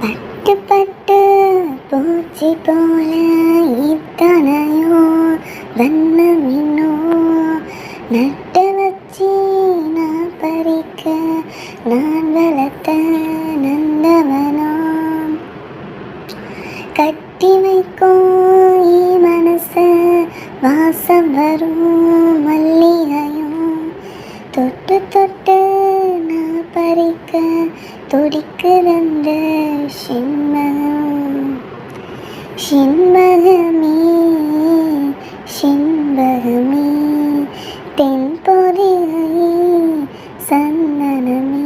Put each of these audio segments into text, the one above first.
பட்டு பட்டு பூச்சி போல இத்தனையோ வண்ணமின்னோ நட்டு வச்சி நான் பறிக்க நான் வளர்த்த நந்தவனோ கட்டி வைக்கும் மனச வாசம் வரும் மல்லிகையும் தொட்டு தொட்டு நான் பறிக்க துடிக்குதந்த சின்மகம் சின்மகமே சின்பகமே தென்பொதிகை சந்தனமே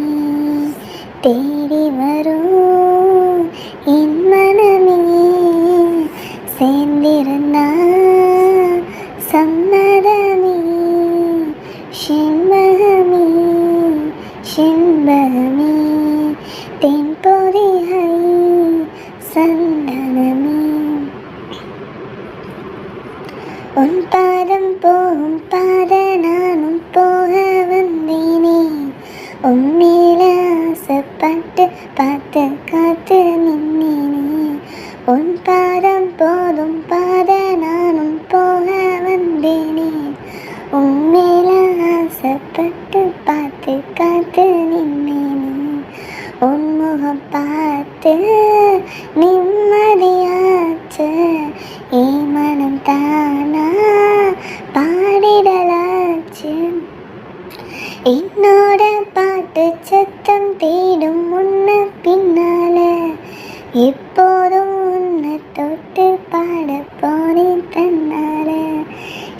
தேடி வரும் என் மனமே சேர்ந்திருந்தா சம்மதமே சின்மகமே சின்பகமே தென்பொதிகை சந்தனமே உன் பாதம் போகும் பாத நானும் போக வந்தேனே உன் மேல ஆசைப்பட்டு பார்த்து காத்து நின்னேனே உன் பாதம் போதும் பாத நானும் போக வந்தேனே உன் மேல ஆசைப்பட்டு பார்த்து காத்து நின்னேனே உன் முகம் பார்த்து நிம்மதியாச்சு ஏ மனம் தானா பாடிடலாச்சு என்னோட பாட்டு சத்தம் தேடும் முன்ன பின்னால எப்போதும் உன்னை தொட்டு பாட போனேன் தன்னால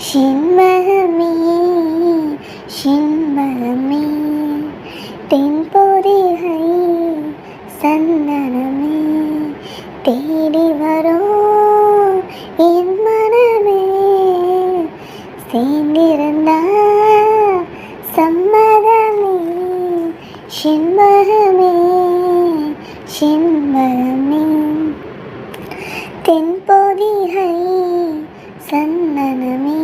சின்மகமே சின்மகமே தென்பொதிகை சந்தனமே தேடி வரும் என் மனமே சேர்ந்திருந்தா சம்மதமே சின்மகமே சின்மகமே தென்பொதிகை சந்தனமே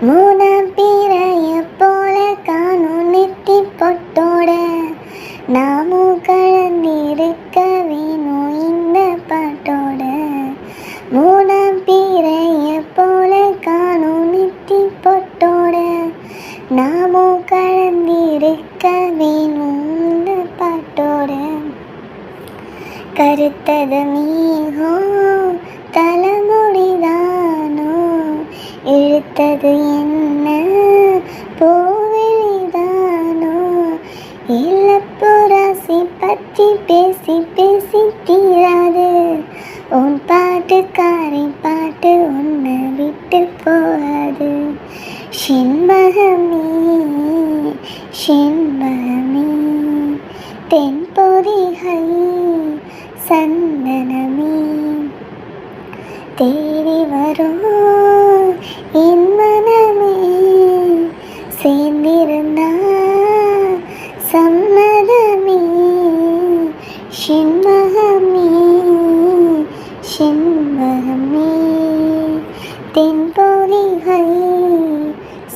மூணாம் பிறைய போல காணும் நெத்தி பொட்டோட நாமும் கலந்திருக்க வேணும் இந்த பாட்டோட மூணாம் பிறைய போல காணும் நெத்தி பொட்டோட நாமும் கலந்திருக்க வேணும் இந்த பாட்டோட கருத்தது மீகும் தலைமுடிதானோ இழுத்தது என்ன பூவிழிதானோ இளப்புராசி பற்றி பேசி பேசி தீராது உன் பாட்டுக்காரி பாட்டு உன்னை விட்டு போகாது சின்மகமே சின்மகமே தென்பொதிகை சந்தனமே தேடி வரும் என் மனமே சேர்ந்திருந்தா சம்மதமே சின்மகமே சின்மகமே தென்பொதிகை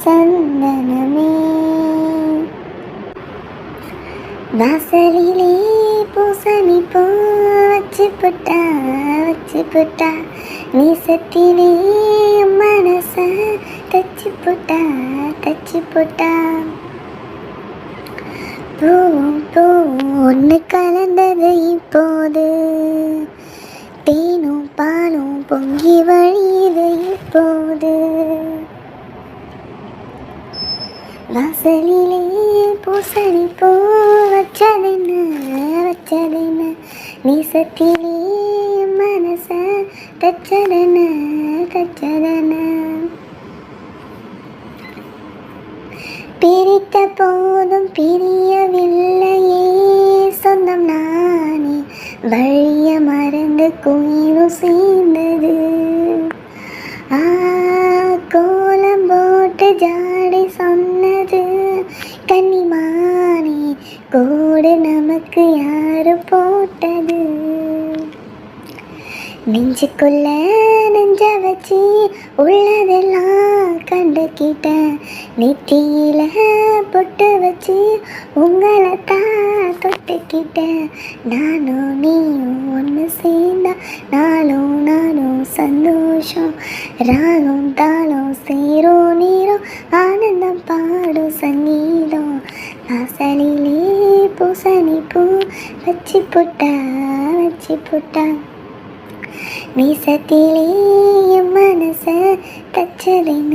சந்தனமே வாசலிலே பூசணி பூ வச்சு புட்டா நீசத்திலே மனச தச்சு புட்டா பூவும் ஒன்று கலந்தது இப்போது தேனும் பாலும் பொங்கி வழியுது இப்போது வாசலிலே பூசணி பூ வச்சதென்ன நீசத்திலே மனச தச்சதென்ன பிரித்த போதும் பிரியவில்லையே சொந்தம் நானே வழிய மறந்து குயிலும் சேர்ந்தது கோலம் போட்டு ஜாடை சொன்னது கன்னிமானே கோடு நமக்கு யாரு போட்டது நெஞ்சுக்குள்ள நெஞ்ச வச்சு உள்ளதெல்லாம் கண்டுக்கிட்டேன் நெத்தியில பொட்டு வச்சு உங்களை தான் தொட்டுக்கிட்டேன். நானும் நீயும் ஒன்று சேர்ந்தா நாளும் நானும் சந்தோஷம். ராகம் தாளம் சேரும் நீரும் ஆனந்தம் பாடும் சங்கீதம். வாசலிலே பூசணி பூ வச்சு புட்டா மீசத்திலே என் மனச தச்சதென்ன.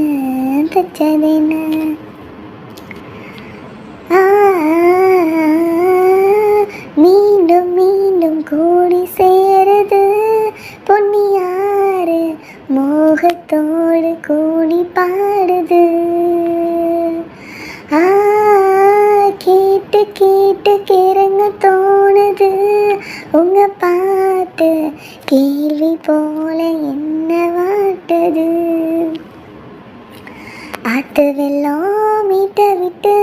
மீண்டும் மீண்டும் கூடி சேருது பொன்னியாறு மோகத்தோடு கூடி பாடுது. கேட்டு கேட்டு கிறங்க தோணுது உங்க பாட்டு கேள்வி போல என்ன வாட்டுது. ஆத்து வெள்ளம் மீட்ட விட்டு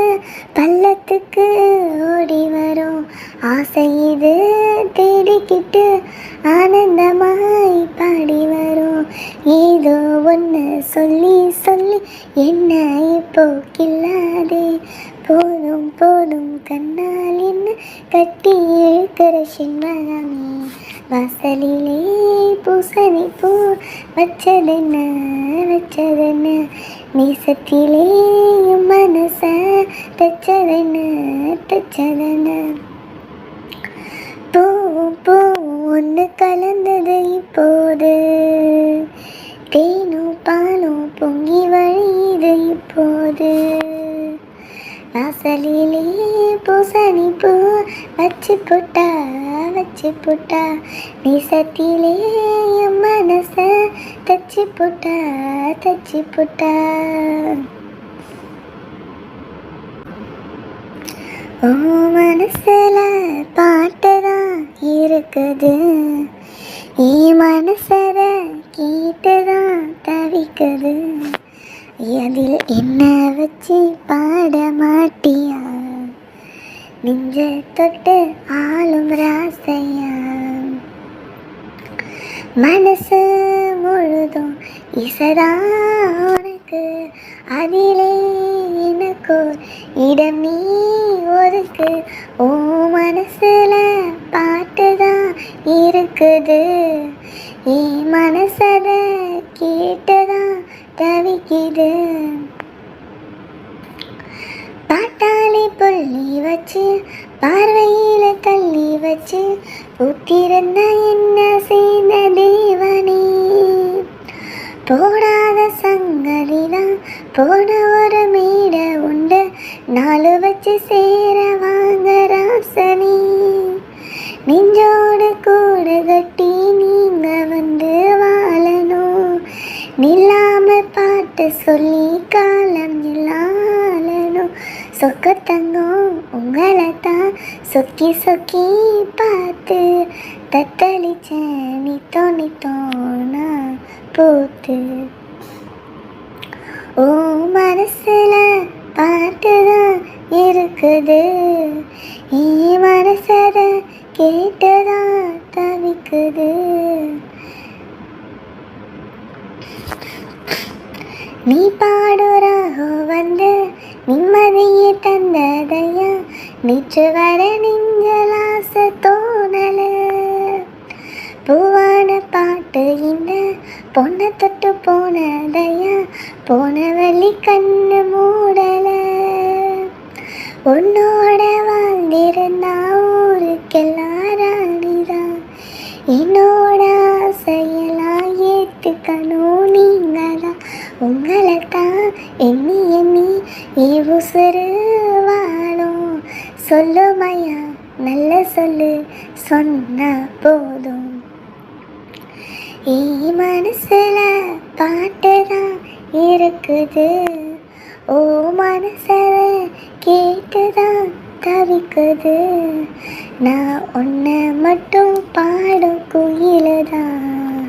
பள்ளத்துக்கு ஓடி வரும் ஆசை இது தேடிக்கிட்டு ஆனந்தமாய் பாடி வரும். ஏதோ ஒன்று சொல்லி சொல்லி என்ன இப்போ கில்லாதே. போதும் போதும் கண்ணால் என்ன கட்டி இழுக்கிற சின்மகமே. வாசலிலே பூசணி பூ வச்சதென்ன மீசத்திலே மனச தச்சதென்ன. பூவும் பூவும் ஒன்று கலந்தது இப்போது. தேனும் பாலும் பொங்கி வழியுது இப்போது. வாசலிலே பூசணி பூ வச்சு புட்டா மீசத்திலே என் மனச தச்சு புட்டா. ஓ மனசுல பாட்டுதான் இருக்குது. என் மனசத கேட்டுதான் தவிக்குது. அதில் என்ன வச்சு பாட மாட்டியா. நெஞ்ச தொட்டு ஆளும் ராசையா. மனசு முழுதும் இசைதா உனக்கு. அதிலே எனக்கு இடம் நீ ஒதுக்கு. ஓ மனசுல பாட்டுதான் இருக்குது. என் மனசத கேட்டுதான் தவிக்குது. பாட்டாளி புள்ளி வச்சு பார்வையில தள்ளி வச்சு ஊத்திருந்த என்ன செய்த தேவனே. போடாத சங்கதிதான் போன ஒரு மேட உண்டு. நாலு வச்சு சேர வாங்க ராசனி. நெஞ்சோடு கூடு கட்டி நீங்க வந்து வாழணும். நில்லாம பாட்டு சொல்லி காலம் இல்லாலனும். சொக்கத்தங்கம் உங்களை தான் சொக்கி பார்த்து தத்தளிச்சேன் நித்தோனா பூத்து. ஓ மனசுல பாட்டுதான் இருக்குது. என் மனசத கேட்டுதான் தவிக்குது. நீ பாடுறாகோ வந்து நிம்மதியை தந்ததையா. நேற்று வர நெஞ்சலாச தோணல. பூவான பாட்டு இந்த பொண்ணை தொட்டு போனதையா. போன வழி கண்ணு மூடல. உன்னோட வாழ்ந்திருந்தா ஊருக்கெல்லாம் ராணிதான். என்னோட ஆசையெல்லாம் ஏற்றுக்கணும் நீங்கதான். உங்களை தான் எண்ணி உசுறு வாழும். சொல்லுமையா நல்ல சொல்லு சொன்னா போதும். என் மனசுல பாட்டுதான் இருக்குது. ஓ மனசத கேட்டுதான் தவிக்குது. நான் உன்னை மட்டும் பாடும் குயிலுதான்.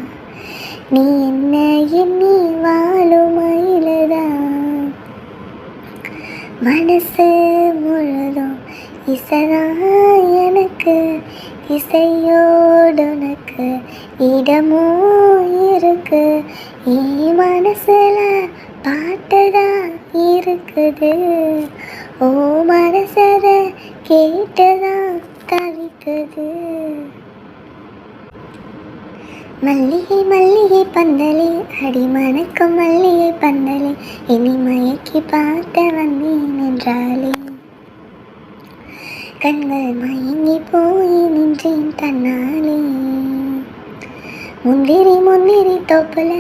நீ என்ன எண்ணி வாழும் மயிலுதான். மனசு முழுதும் இசைதான் எனக்கு. இசையோடு உனக்கு இடமும் இருக்கு. என் மனசுல பாட்டுதான் இருக்குது, ஓ மனசத கேட்டுதான் தவிக்குது. மல்லிகை மல்லிகை பந்தலே அடி மணக்கும் மல்லிகை பந்தலே, இனி மயக்கி பார்த்த வந்தேன் என்றாலே. கண்கள் மயங்கி போய் நின்றேன் தன்னாலே. முந்திரி முந்திரி தோப்புல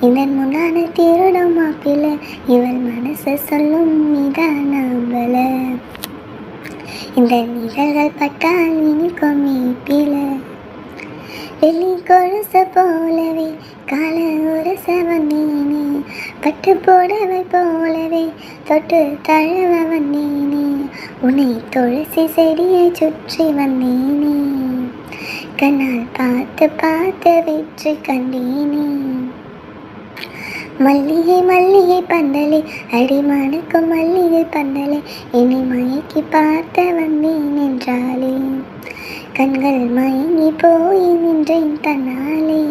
இதன் முன்னான திருடும் மாப்பில, இவள் மனசு சொல்லும் நிதானம்பல. இந்த நிழல்கள் பட்டால் இனிக்கும் மீப்பில, வெள்ளி கொலுச போலவே கால உரச வந்தேனே, பட்டு போடவை போலவே தொட்டு தழுவ வந்தேனே, உன்னை துளசி செடியை சுற்றி வந்தேனே, கண்ணால் பார்த்து பார்த்து வெற்றி கண்டேனே. மல்லிகை மல்லிகை பந்தலே அடி மணக்கும் மல்லிகை பந்தலே, என்னை மயக்கி பார்த்த வந்தேன் என்றாலே. கண்கள் மயங்கி போய் நின்றேன் தன்னாலே.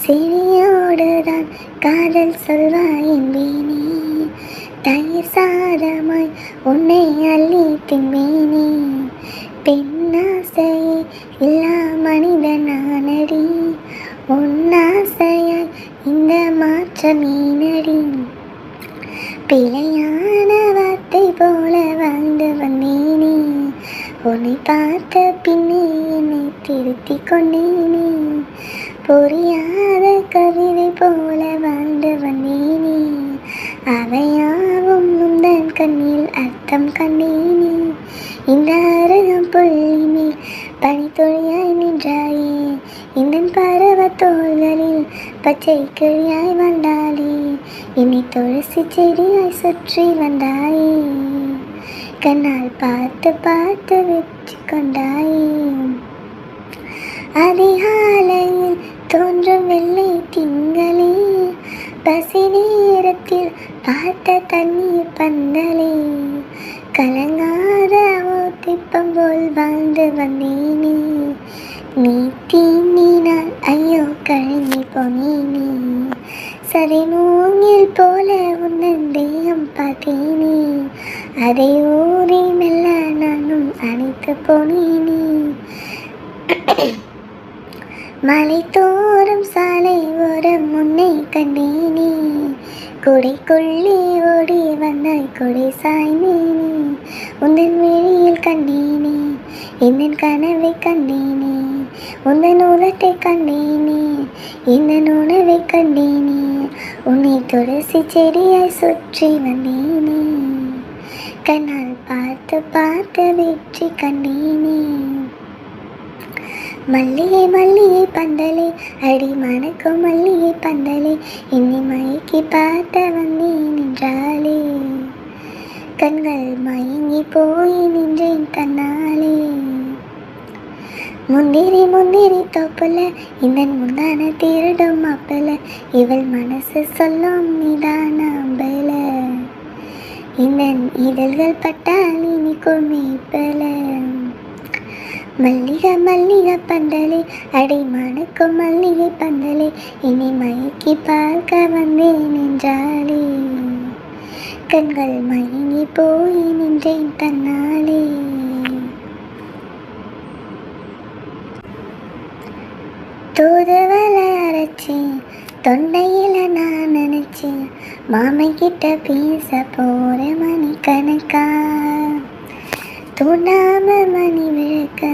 செவியோடுதான் காதல் சொல்வாய் என்பேனே, தயிர் சாதமாய் உன்னை அள்ளி தின்பேனே. பெண்ணாசையே இல்லா மனிதனானடி, உன்னாசையாய் இந்த மாற்றமேனடி. பிழையான வார்த்தை போல வாழ்ந்து வந்தேனே, உன்னை பார்த்த பின்னே என்னை திருத்தி கொண்டேனே. புரியாத கவிதை போல வாழ்ந்து வந்தேனே, அவையாவும் முந்தன் கண்ணில் அர்த்தம் கண்டேனே. இந்த அருகம் புள்ளி மேல் பனித்துளியாய் நின்றாயே, இந்த பருவ தோள்களில் பச்சை கிளியாய் வந்தாளே, என்னை துளசி செடியாய் சுற்றி வந்தாயே, கண்ணால் பார்த்து பார்த்து வெற்றி கொண்டாயே. அதிகாலையில் தோன்றும் வெள்ளை திங்களே, பசி நேரத்தில் பார்த்த தண்ணீர் பந்தலே, கலங்காத ஓத்திப்பம் போல் வாழ்ந்து வந்தேனே. நீ தீண்டினால் ஐயோ கழங்கி போனேனே, சரி மூங்கில் போல உன்னன் தேகம் பார்த்தேனே, அதை ஊறி மெல்ல நானும் அணைத்து போனேனே. மலை தோறும் சாலை ஓரம் உன்னை கண்டேனே, குடைக்குள்ளே ஓடி வந்தாய் குடை சாய்ந்தேனே. உந்தன் விழியில் கண்டேனே என்னன் கனவை கண்டேனே, உந்தன் உதட்டை கண்டேனே என்னன் உணவை கண்டேனே, உன்னை துளசி செடியாய் சுற்றி வந்தேனே, கண்ணால் பார்த்து பார்த்து வெற்றி கண்டேனே. மல்லிகை மல்லிகை பந்தலே அடி மணக்கும் மல்லிகை பந்தலே, என்னை மயக்கி பார்த்த வந்தேன் என்றாலே. கண்கள் மயங்கி போய் நின்றேன் தன்னாலே. முந்திரி முந்திரி தோப்புல இதன் முந்தான திருடும் மாப்பிள, இவள் மனசு சொல்லும் நிதானம்பல. இதன் இதழ்கள் பட்டால் இனிக்கும் மீப்பல. மல்லிகை மல்லிகை பந்தலே அடி மணக்கும் மல்லிகை பந்தலே, என்னை மயக்கி பார்க்க வந்தேன் என்றாலே. கண்கள் மயங்கி போய் நின்றேன் தன்னாலே. தூதுவளை அரைச்சேன் தொண்டையில் நான் நினைச்சேன், மாமன் கிட்ட பேச போற மணி கணக்கா. தூண்டாம மணி விளக்க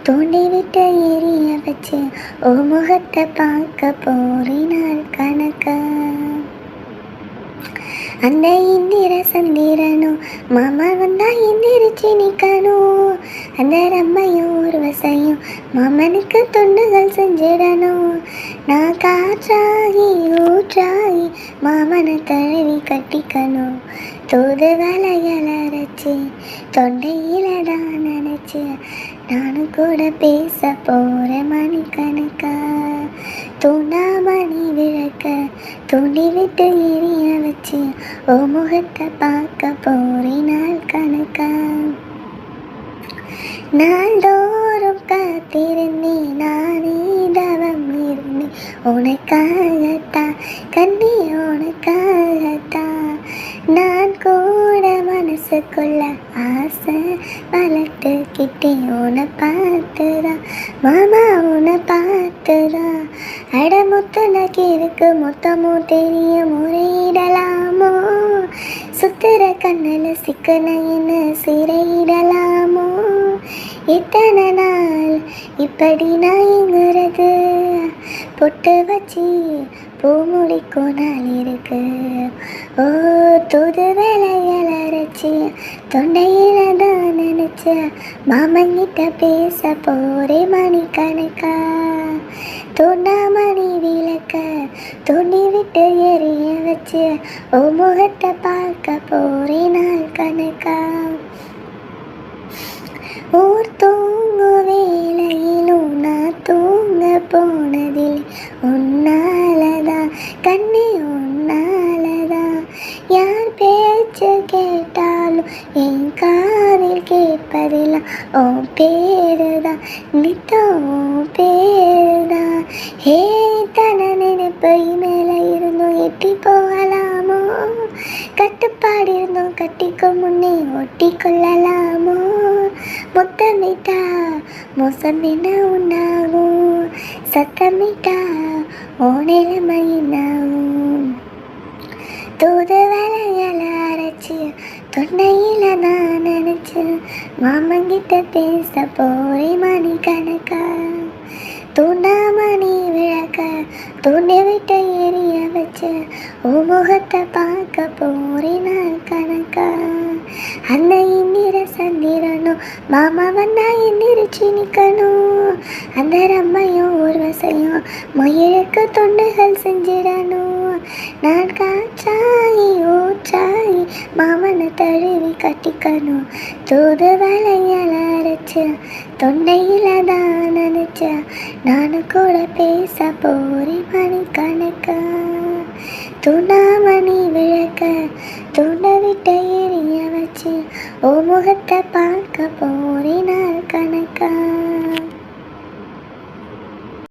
தூண்டி விட்டு எரிய வச்சு, ஓ முகத்தை பார்க்க போறினால் கணக்கா. அந்த இந்திர சந்திரனும் மாமா வந்தா எந்திரிச்சு நிக்கணும், அந்த ரம்மையும் ஊர்வசையும் மாமனுக்கு தொண்டுகள் செஞ்சிடணும். நான் காற்றாகி ஊற்றாகி மாமனை தழுவி கட்டிக்கணும், தூதுவளையல் அரைச்சி தொண்டையில தான் நினைச்சு, நானும் கூட பேச போற மணி கணக்கா. தூண்டாமணி விளக்க தூண்டி விட்டு எரிய வச்சு, ஓ முகத்தை பார்க்க போறினால் கணக்கா. நாள்தோறும் காத்திருந்தேன் நானே தவம் இருந்தேன், உனக்காகத்தான் கண்ணே உனக்காக மனசுக்குள்ள ஆசை வளர்த்துக்கிட்டே உன்னை பார்த்துதான் மாமா உன்னை பார்த்துதான் அடமுத்தனக்கு இருக்கு மொத்தமும் தெரிய முறையிடலாமோ சுத்துற கண்ணில் சிக்கனைன்னு சிறையிடலாமோ இத்தனை நாள் இப்படி நான் எங்கிறது பொட்டு வச்சு பூ முடிக்கும் நாள் இருக்கு ஓ தூது வேலைகள் அரைச்சி தொண்டையில தான் நினைச்ச மாமங்கிட்ட பேச போரே மணிக்கணக்கா தூண்டாமணி விளக்க தூண்டி விட்டு எரிய வச்சு ஓ முகத்தை பார்க்க போரே நாள் கணக்கா ஊர் தூங்கு வேலையிலும் நான் தூங்க போனதில் உன்னாலதான் கண்ணே உன்னாலதான் யார் பேச்சு கேட்டாலும் என் காதில் கேட்பதில்லை உன் பேருதான் நித்தம் உன் பேருதான் ஹே தன நினைப்பை மேலே இருந்தும் எட்டி போகலாமோ கட்டுப்பாடு இருந்தும் கட்டிக்கு முன்னே ஒட்டி கொள்ளலாமோ முத்தமிட்டா மோசம் என்ன உண்டாகும் சத்தமிட்டா ஓ நிலைமை என்னாகும் தூது வேலையால் அரைச்சி தொண்டையில் நான் நினச்சி மாமங்கிட்ட பேச போரே மணிக்கணக்கா தூண்டாமணி விளக்க தூண்டி விட்டு எரிய வச்சு ஓ முகத்தை பார்க்க போரே நாள் கணக்கா அந்த இந்திர சந்திரனும் மாமா வந்தா எந்திரிச்சு நிற்கணும் அந்த ரம்மையும் ஊர்வசையும் மயிலுக்கு தொண்டுகள் செஞ்சிடணும் நான் காற்றாயி ஊற்றாயி மாமனை தழுவி கட்டிக்கணும் தூது வேலையால் அரைச்சு தொண்டையில் தான் நினைச்ச நானும் கூட பேச போரே மணிக்கணக்கா தூண்டாமணி விளக்க தூண்ட விட்ட எரிய வச்சு ஓ முகத்தை பார்க்க போரே